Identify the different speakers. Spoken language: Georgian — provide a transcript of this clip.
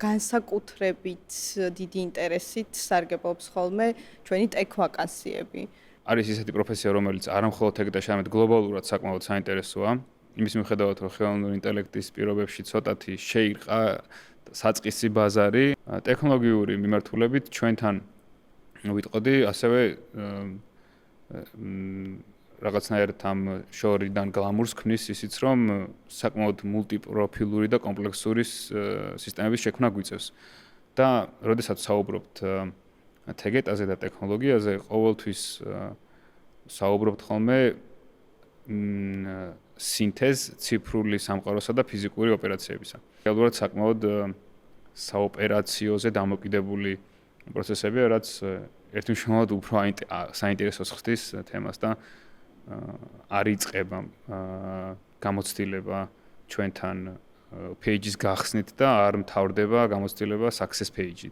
Speaker 1: განსაკუთრებით დიდი ინტერესით სარგებლობს ხოლმე ჩვენი ტექ ვაკანსიები.
Speaker 2: არის ისეთი პროფესია, რომელიც არა მხოლოდ ტექ და შამეთ გლობალურად საკმაოდ საინტერესოა. იმის მიუხედავად, რომ ხელოვნური ინტელექტის პირობებში ცოტათი შეირყა საწყისი ბაზარი, ტექნოლოგიური მიმართულებით ჩვენთან ვიტყოდი, ასევე რაღაცნაირად ამ შორიდან გლამურს ქმნის ისიც, რომ საკმაოდ მულტიპროფილური და კომპლექსური სისტემების შექმნა გვიწევს. და როდესაც საუბრობთ თეგეტაზე და ტექნოლოგიაზე, ყოველთვის საუბრობთ ხოლმე სინთეზ ციფრული სამყაროსა და ფიზიკური ოპერაციებისა. რეალურად საკმაოდ საოპერაციოზე დამოკიდებული პროცესებია, რაც ერთმნიშვნელოვნად უფრო საინტერესოს ხდის თემას და არ იწყება გამოცდილება ჩვენთან page-ის გახსნით და არ მთავრდება გამოცდილება success page-ით.